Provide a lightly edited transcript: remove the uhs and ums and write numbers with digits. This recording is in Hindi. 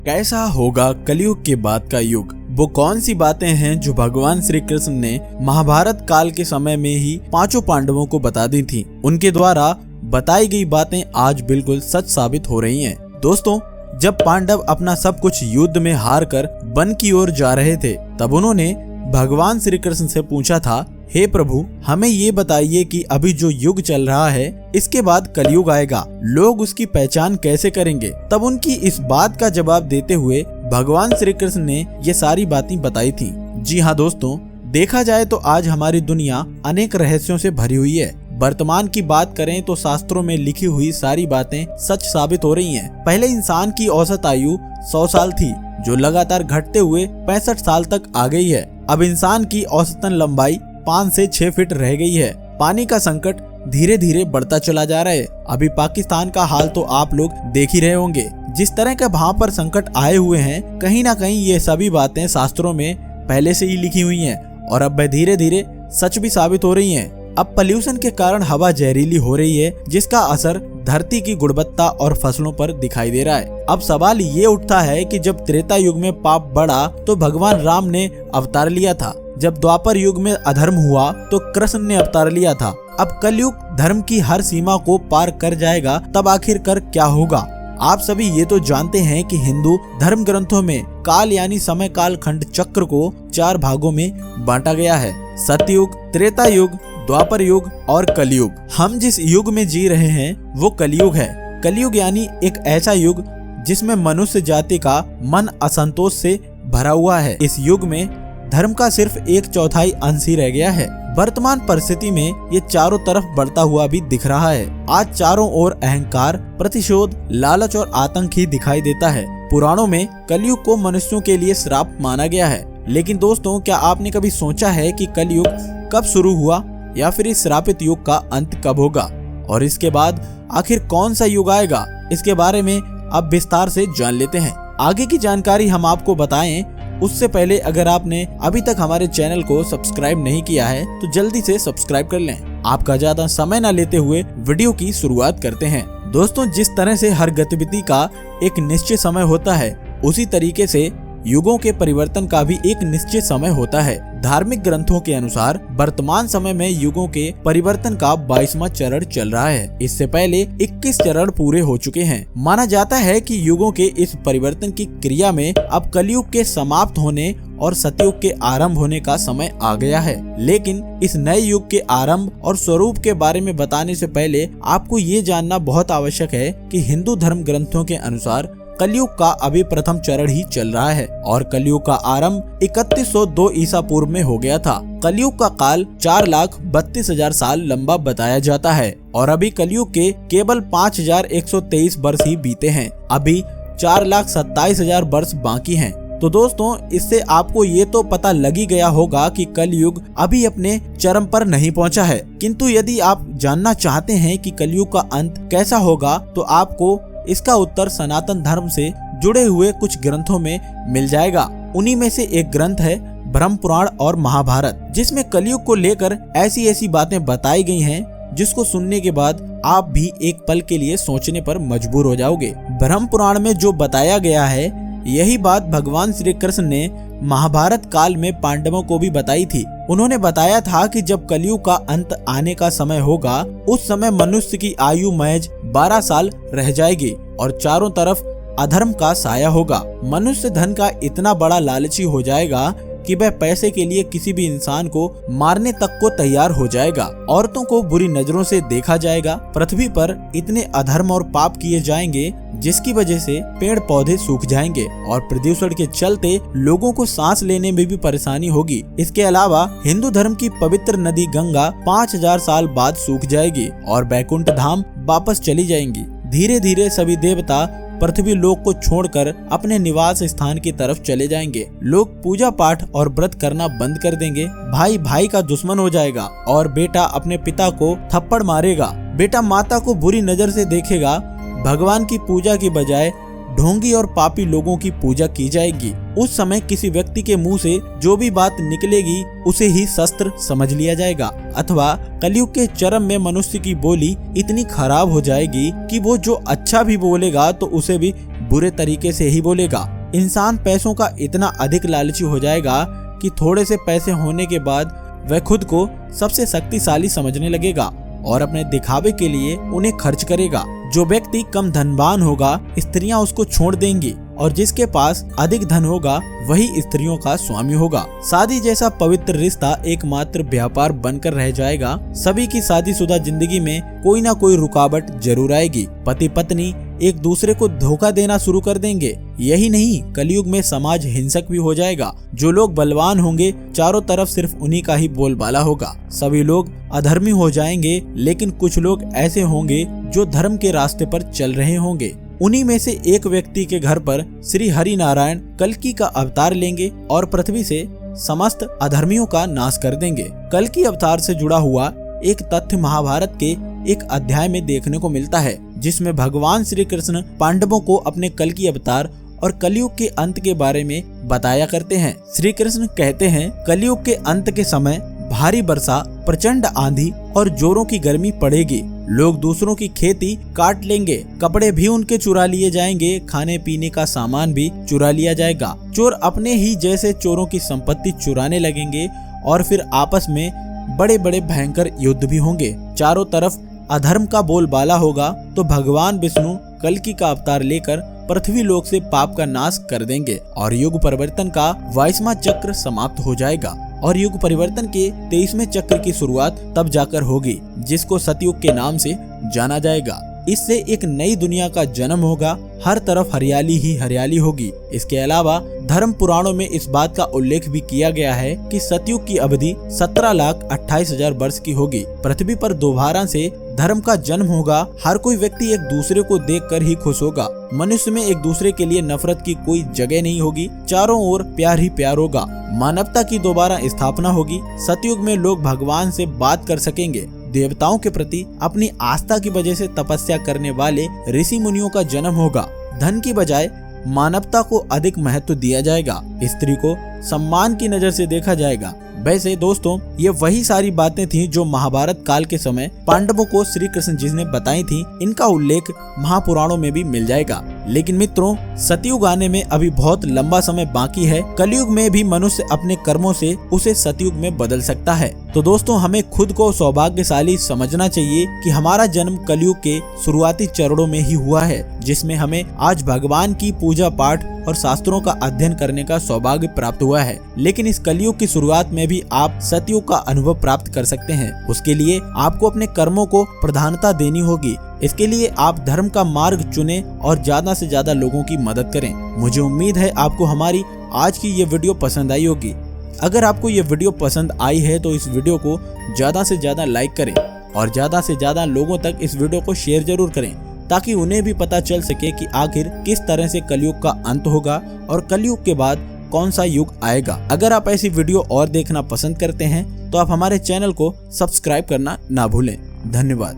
कैसा होगा कलयुग के बाद का युग। वो कौन सी बातें हैं जो भगवान श्री कृष्ण ने महाभारत काल के समय में ही पांचों पांडवों को बता दी थी। उनके द्वारा बताई गई बातें आज बिल्कुल सच साबित हो रही हैं। दोस्तों, जब पांडव अपना सब कुछ युद्ध में हार कर वन की ओर जा रहे थे, तब उन्होंने भगवान श्री कृष्ण से पूछा था, हे प्रभु, हमें ये बताइए कि अभी जो युग चल रहा है इसके बाद कलयुग आएगा, लोग उसकी पहचान कैसे करेंगे। तब उनकी इस बात का जवाब देते हुए भगवान श्री कृष्ण ने ये सारी बातें बताई थी। जी हाँ दोस्तों, देखा जाए तो आज हमारी दुनिया अनेक रहस्यों से भरी हुई है। वर्तमान की बात करें तो शास्त्रों में लिखी हुई सारी बातें सच साबित हो रही हैं। पहले इंसान की औसत आयु 100 साल थी, जो लगातार घटते हुए 65 साल तक आ गई है। अब इंसान की औसतन लंबाई 5 से 6 फीट रह गई है। पानी का संकट धीरे धीरे बढ़ता चला जा रहा है। अभी पाकिस्तान का हाल तो आप लोग देख ही रहे होंगे। जिस तरह के वहाँ पर संकट आए हुए हैं, कहीं ना कहीं ये सभी बातें शास्त्रों में पहले से ही लिखी हुई हैं और अब धीरे धीरे सच भी साबित हो रही हैं। अब पॉल्यूशन के कारण हवा जहरीली हो रही है, जिसका असर धरती की गुणवत्ता और फसलों पर दिखाई दे रहा है। अब सवाल ये उठता है कि जब त्रेता युग में पाप बढ़ा तो भगवान राम ने अवतार लिया था। जब द्वापर युग में अधर्म हुआ तो कृष्ण ने अवतार लिया था। अब कलयुग धर्म की हर सीमा को पार कर जाएगा, तब आखिर कर क्या होगा। आप सभी ये तो जानते हैं कि हिंदू धर्म ग्रंथों में काल यानी समय काल खंड चक्र को 4 भागों में बांटा गया है। सतयुग, त्रेता युग, द्वापर युग और कलयुग। हम जिस युग में जी रहे हैं वो कलयुग है। कलयुग यानी एक ऐसा युग जिसमें मनुष्य जाति का मन असंतोष से भरा हुआ है। इस युग में धर्म का सिर्फ 1/4 अंश ही रह गया है। वर्तमान परिस्थिति में ये चारों तरफ बढ़ता हुआ भी दिख रहा है। आज चारों ओर अहंकार, प्रतिशोध, लालच और आतंक ही दिखाई देता है। पुराणों में कलयुग को मनुष्यों के लिए श्राप माना गया है। लेकिन दोस्तों, क्या आपने कभी सोचा है कि कलयुग कब शुरू हुआ या फिर इस श्रापित युग का अंत कब होगा और इसके बाद आखिर कौन सा युग आएगा? इसके बारे में अब विस्तार से जान लेते हैं। आगे की जानकारी हम आपको बताएं उससे पहले अगर आपने अभी तक हमारे चैनल को सब्सक्राइब नहीं किया है तो जल्दी से सब्सक्राइब कर लें। आपका ज्यादा समय न लेते हुए वीडियो की शुरुआत करते हैं। दोस्तों, जिस तरह से हर गतिविधि का एक निश्चित समय होता है, उसी तरीके से युगों के परिवर्तन का भी एक निश्चित समय होता है। धार्मिक ग्रंथों के अनुसार वर्तमान समय में युगों के परिवर्तन का 22वां चरण चल रहा है। इससे पहले 21 चरण पूरे हो चुके हैं। माना जाता है कि युगों के इस परिवर्तन की क्रिया में अब कलयुग के समाप्त होने और सतयुग के आरंभ होने का समय आ गया है। लेकिन इस नए युग के आरंभ और स्वरूप के बारे में बताने से पहले आपको ये जानना बहुत आवश्यक है कि हिंदू धर्म ग्रंथों के अनुसार कलयुग का अभी प्रथम चरण ही चल रहा है और कलयुग का आरंभ 3102 ईसा पूर्व में हो गया था। कलयुग का काल 4,32,000 साल लंबा बताया जाता है और अभी कलयुग के केवल 5,123 वर्ष ही बीते हैं। अभी 4,27,000 वर्ष बाकी हैं। तो दोस्तों, इससे आपको ये तो पता लग ही गया होगा कि कलयुग अभी अपने चरम पर नहीं पहुंचा है। किंतु यदि आप जानना चाहते हैं कि कलयुग का अंत कैसा होगा तो आपको इसका उत्तर सनातन धर्म से जुड़े हुए कुछ ग्रंथों में मिल जाएगा। उन्हीं में से एक ग्रंथ है ब्रह्म पुराण और महाभारत, जिसमें कलयुग को लेकर ऐसी ऐसी बातें बताई गई हैं जिसको सुनने के बाद आप भी एक पल के लिए सोचने पर मजबूर हो जाओगे। ब्रह्म पुराण में जो बताया गया है, यही बात भगवान श्री कृष्ण ने महाभारत काल में पांडवों को भी बताई थी। उन्होंने बताया था कि जब कलयुग का अंत आने का समय होगा, उस समय मनुष्य की आयु महज 12 साल रह जाएगी और चारों तरफ अधर्म का साया होगा। मनुष्य धन का इतना बड़ा लालची हो जाएगा कि वह पैसे के लिए किसी भी इंसान को मारने तक को तैयार हो जाएगा। औरतों को बुरी नजरों से देखा जाएगा। पृथ्वी पर इतने अधर्म और पाप किए जाएंगे जिसकी वजह से पेड़ पौधे सूख जाएंगे और प्रदूषण के चलते लोगों को सांस लेने में भी परेशानी होगी। इसके अलावा हिंदू धर्म की पवित्र नदी गंगा 5000 साल बाद सूख जाएगी और बैकुंठ धाम वापस चली जाएंगी। धीरे धीरे सभी देवता पृथ्वी लोक को छोड़कर अपने निवास स्थान की तरफ चले जाएंगे। लोग पूजा पाठ और व्रत करना बंद कर देंगे। भाई भाई का दुश्मन हो जाएगा और बेटा अपने पिता को थप्पड़ मारेगा। बेटा माता को बुरी नजर से देखेगा। भगवान की पूजा की बजाय ढोंगी और पापी लोगों की पूजा की जाएगी। उस समय किसी व्यक्ति के मुंह से जो भी बात निकलेगी उसे ही शस्त्र समझ लिया जाएगा, अथवा कलयुग के चरम में मनुष्य की बोली इतनी खराब हो जाएगी कि वो जो अच्छा भी बोलेगा तो उसे भी बुरे तरीके से ही बोलेगा। इंसान पैसों का इतना अधिक लालची हो जाएगा कि थोड़े से पैसे होने के बाद वह खुद को सबसे शक्तिशाली समझने लगेगा और अपने दिखावे के लिए उन्हें खर्च करेगा। जो व्यक्ति कम धनवान होगा, स्त्रियां उसको छोड़ देंगी और जिसके पास अधिक धन होगा वही स्त्रियों का स्वामी होगा। शादी जैसा पवित्र रिश्ता एकमात्र व्यापार बनकर रह जाएगा। सभी की शादीशुदा जिंदगी में कोई ना कोई रुकावट जरूर आएगी। पति पत्नी एक दूसरे को धोखा देना शुरू कर देंगे। यही नहीं, कलयुग में समाज हिंसक भी हो जाएगा। जो लोग बलवान होंगे, चारों तरफ सिर्फ उन्हीं का ही बोलबाला होगा। सभी लोग अधर्मी हो जाएंगे, लेकिन कुछ लोग ऐसे होंगे जो धर्म के रास्ते पर चल रहे होंगे। उन्हीं में से एक व्यक्ति के घर पर श्री हरि नारायण कल्कि का अवतार लेंगे और पृथ्वी से समस्त अधर्मियों का नाश कर देंगे। कल्कि अवतार से जुड़ा हुआ एक तथ्य महाभारत के एक अध्याय में देखने को मिलता है, जिसमें भगवान श्री कृष्ण पांडवों को अपने कल्कि अवतार और कलयुग के अंत के बारे में बताया करते हैं। श्री कृष्ण कहते हैं, कलयुग के अंत के समय भारी वर्षा, प्रचंड आंधी और जोरों की गर्मी पड़ेगी। लोग दूसरों की खेती काट लेंगे, कपड़े भी उनके चुरा लिए जाएंगे, खाने पीने का सामान भी चुरा लिया जाएगा। चोर अपने ही जैसे चोरों की संपत्ति चुराने लगेंगे और फिर आपस में बड़े बड़े भयंकर युद्ध भी होंगे। चारों तरफ अधर्म का बोलबाला होगा तो भगवान विष्णु कल्कि का अवतार लेकर पृथ्वी लोक से पाप का नाश कर देंगे और युग परिवर्तन का 22वां चक्र समाप्त हो जाएगा। और युग परिवर्तन के 23वें चक्र की शुरुआत तब जाकर होगी, जिसको सतयुग के नाम से जाना जाएगा। इससे एक नई दुनिया का जन्म होगा। हर तरफ हरियाली ही हरियाली होगी। इसके अलावा धर्म पुराणों में इस बात का उल्लेख भी किया गया है कि सतयुग की अवधि 17,28,000 वर्ष की होगी। पृथ्वी पर दोबारा से धर्म का जन्म होगा। हर कोई व्यक्ति एक दूसरे को देखकर ही खुश होगा। मनुष्य में एक दूसरे के लिए नफरत की कोई जगह नहीं होगी। चारों ओर प्यार ही प्यार होगा। मानवता की दोबारा स्थापना होगी। सतयुग में लोग भगवान से बात कर सकेंगे। देवताओं के प्रति अपनी आस्था की वजह से तपस्या करने वाले ऋषि मुनियों का जन्म होगा। धन की बजाय मानवता को अधिक महत्व दिया जाएगा। स्त्री को सम्मान की नजर से देखा जाएगा। वैसे दोस्तों, ये वही सारी बातें थी जो महाभारत काल के समय पांडवों को श्री कृष्ण जी ने बताई थी। इनका उल्लेख महापुराणों में भी मिल जाएगा। लेकिन मित्रों, सतयुग आने में अभी बहुत लंबा समय बाकी है। कलयुग में भी मनुष्य अपने कर्मों से उसे सतयुग में बदल सकता है। तो दोस्तों, हमें खुद को सौभाग्यशाली समझना चाहिए कि हमारा जन्म कलयुग के शुरुआती चरणों में ही हुआ है, जिसमें हमें आज भगवान की पूजा पाठ और शास्त्रों का अध्ययन करने का सौभाग्य प्राप्त हुआ है। लेकिन इस कलयुग की शुरुआत में भी आप सतयुग का अनुभव प्राप्त कर सकते हैं। उसके लिए आपको अपने कर्मों को प्रधानता देनी होगी। इसके लिए आप धर्म का मार्ग चुनें और ज्यादा से ज्यादा लोगों की मदद करें। मुझे उम्मीद है आपको हमारी आज की ये वीडियो पसंद आई होगी। अगर आपको ये वीडियो पसंद आई है तो इस वीडियो को ज्यादा से ज्यादा लाइक करें और ज्यादा से ज्यादा लोगों तक इस वीडियो को शेयर जरूर करें, ताकि उन्हें भी पता चल सके कि आखिर किस तरह से कलयुग का अंत होगा और कलयुग के बाद कौन सा युग आएगा। अगर आप ऐसी वीडियो और देखना पसंद करते हैं तो आप हमारे चैनल को सब्सक्राइब करना ना भूलें। धन्यवाद।